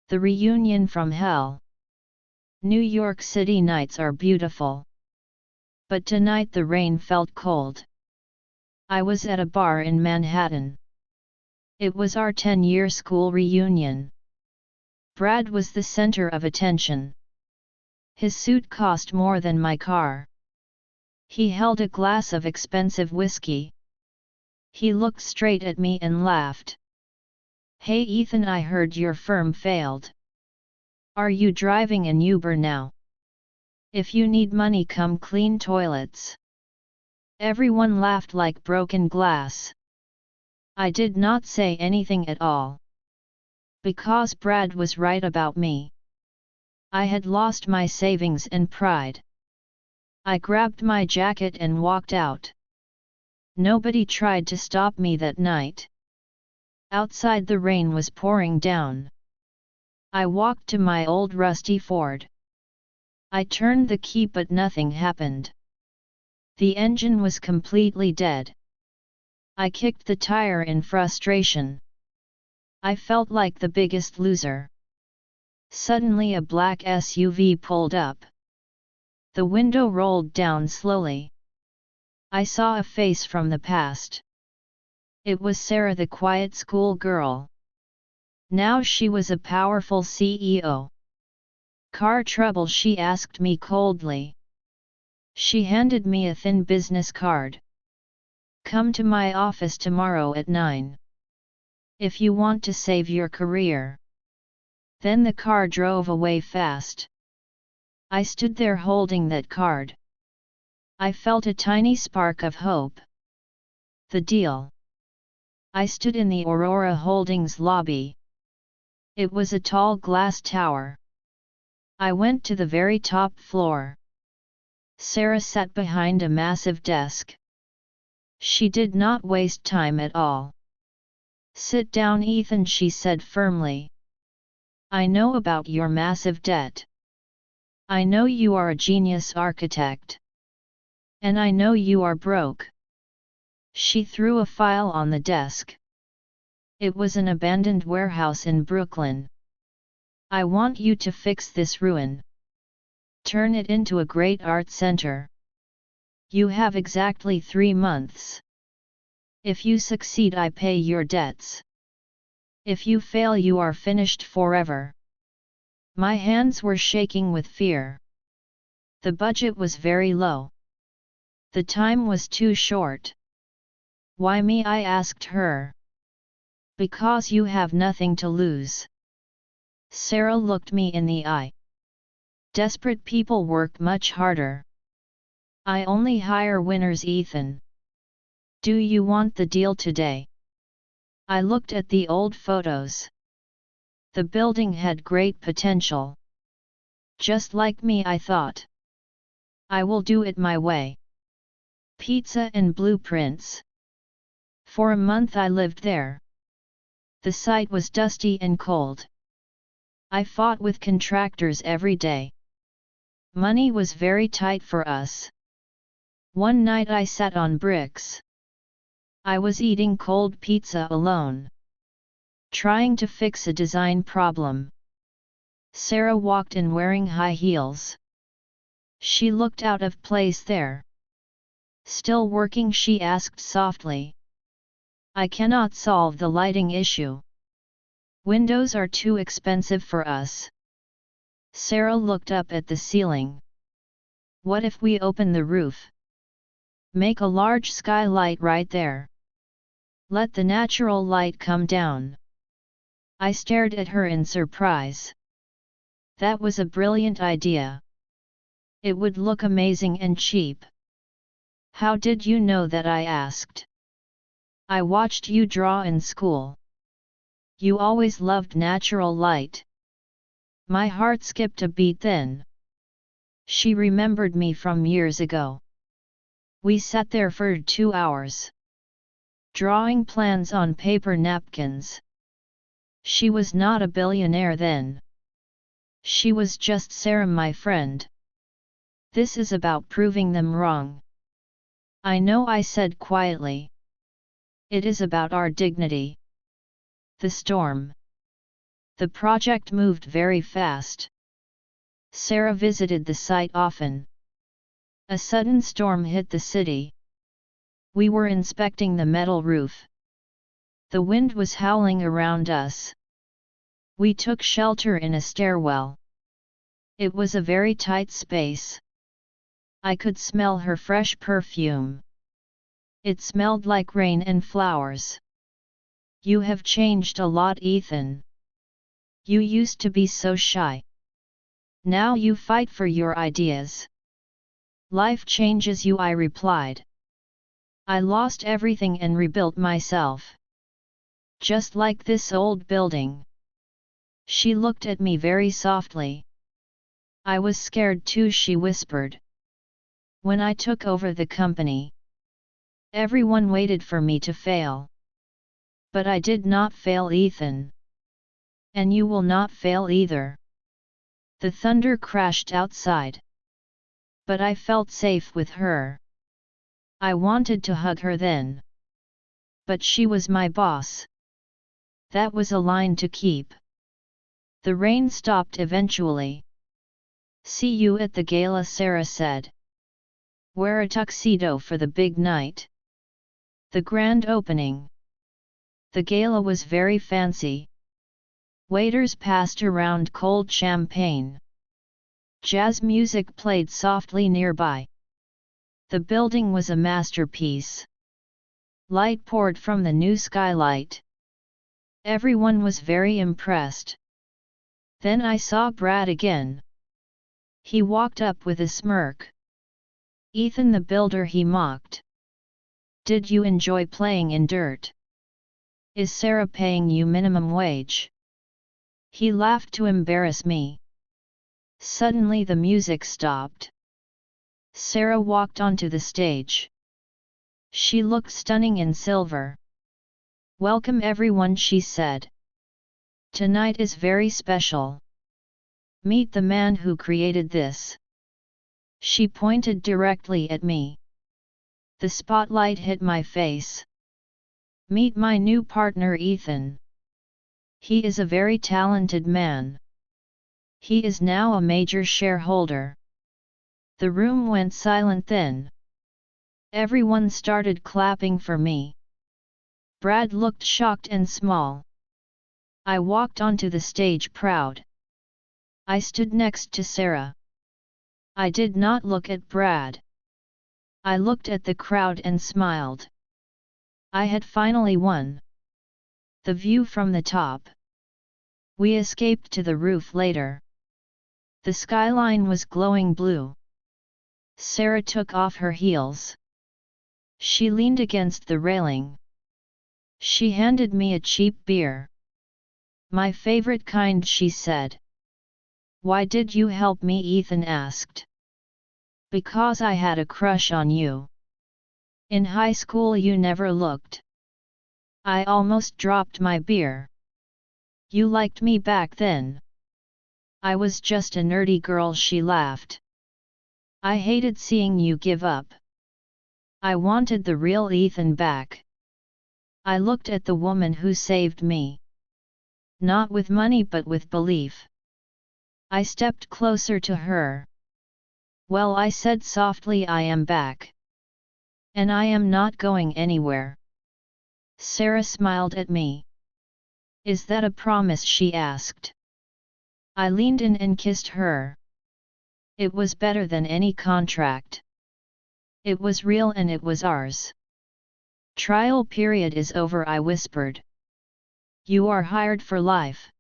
The reunion from hell. New York City nights are beautiful. But tonight the rain felt cold. I was at a bar in Manhattan. It was our 10-year school reunion. Brad was the center of attention. His suit cost more than my car. He held a glass of expensive whiskey. He looked straight at me and laughed. "Hey Ethan, I heard your firm failed. Are you driving an Uber now? If you need money, come clean toilets." Everyone laughed like broken glass. I did not say anything at all. Because Brad was right about me. I had lost my savings and pride. I grabbed my jacket and walked out. Nobody tried to stop me that night. Outside the rain was pouring down. I walked to my old rusty Ford. I turned the key but nothing happened. The engine was completely dead. I kicked the tire in frustration. I felt like the biggest loser. Suddenly a black SUV pulled up. The window rolled down slowly. I saw a face from the past. It was Sarah, the quiet school girl. Now she was a powerful CEO. "Car trouble?" she asked me coldly. She handed me a thin business card. "Come to my office tomorrow at 9. If you want to save your career." Then the car drove away fast. I stood there holding that card. I felt a tiny spark of hope. The deal. I stood in the Aurora Holdings lobby. It was a tall glass tower. I went to the very top floor. Sarah sat behind a massive desk. She did not waste time at all. "Sit down, Ethan," she said firmly. "I know about your massive debt. I know you are a genius architect. And I know you are broke." She threw a file on the desk. It was an abandoned warehouse in Brooklyn. "I want you to fix this ruin. Turn it into a great art center. You have exactly 3 months. If you succeed, I pay your debts. If you fail, you are finished forever." My hands were shaking with fear. The budget was very low. The time was too short. "Why me?" I asked her. "Because you have nothing to lose." Sarah looked me in the eye. "Desperate people work much harder. I only hire winners, Ethan. Do you want the deal today?" I looked at the old photos. The building had great potential. Just like me, I thought. I will do it my way. Pizza and blueprints. For a month I lived there. The site was dusty and cold. I fought with contractors every day. Money was very tight for us. One night I sat on bricks. I was eating cold pizza alone, trying to fix a design problem. Sarah walked in wearing high heels. She looked out of place there. "Still working?" she asked softly. "I cannot solve the lighting issue. Windows are too expensive for us." Sarah looked up at the ceiling. "What if we open the roof? Make a large skylight right there. Let the natural light come down." I stared at her in surprise. That was a brilliant idea. It would look amazing and cheap. "How did you know that?" I asked. "I watched you draw in school. You always loved natural light." My heart skipped a beat then. She remembered me from years ago. We sat there for 2 hours. Drawing plans on paper napkins. She was not a billionaire then. She was just Sarah, my friend. "This is about proving them wrong." "I know," I said quietly. "It is about our dignity." The storm. The project moved very fast. Sarah visited the site often. A sudden storm hit the city. We were inspecting the metal roof. The wind was howling around us. We took shelter in a stairwell. It was a very tight space. I could smell her fresh perfume. It smelled like rain and flowers. You have changed a lot, Ethan. You used to be so shy. Now you fight for your ideas. Life changes you, I replied. I lost everything and rebuilt myself. Just like this old building. She looked at me very softly. I was scared too, she whispered. When I took over the company, everyone waited for me to fail. But I did not fail, Ethan. And you will not fail either. The thunder crashed outside. But I felt safe with her. I wanted to hug her then. But she was my boss. That was a line to keep. The rain stopped eventually. See you at the gala, Sarah said. Wear a tuxedo for the big night. The grand opening. The gala was very fancy. Waiters passed around cold champagne. Jazz music played softly nearby. The building was a masterpiece. Light poured from the new skylight. Everyone was very impressed. Then I saw Brad again. He walked up with a smirk. Ethan the builder, he mocked. Did you enjoy playing in dirt? Is Sarah paying you minimum wage? He laughed to embarrass me. Suddenly the music stopped. Sarah walked onto the stage. She looked stunning in silver. Welcome everyone, she said. Tonight is very special. Meet the man who created this. She pointed directly at me. The spotlight hit my face. Meet my new partner, Ethan. He is a very talented man. He is now a major shareholder. The room went silent then. Everyone started clapping for me. Brad looked shocked and small. I walked onto the stage proud. I stood next to Sarah. I did not look at Brad. I looked at the crowd and smiled. I had finally won. The view from the top. We escaped to the roof later. The skyline was glowing blue. Sarah took off her heels. She leaned against the railing. She handed me a cheap beer. My favorite kind, she said. Why did you help me? Ethan asked. Because I had a crush on you. In high school you never looked. I almost dropped my beer. You liked me back then. I was just a nerdy girl, she laughed. I hated seeing you give up. I wanted the real Ethan back. I looked at the woman who saved me. Not with money but with belief. I stepped closer to her. Well, I said softly, I am back. And I am not going anywhere. Sarah smiled at me. Is that a promise? She asked. I leaned in and kissed her. It was better than any contract. It was real and it was ours. Trial period is over, I whispered. You are hired for life.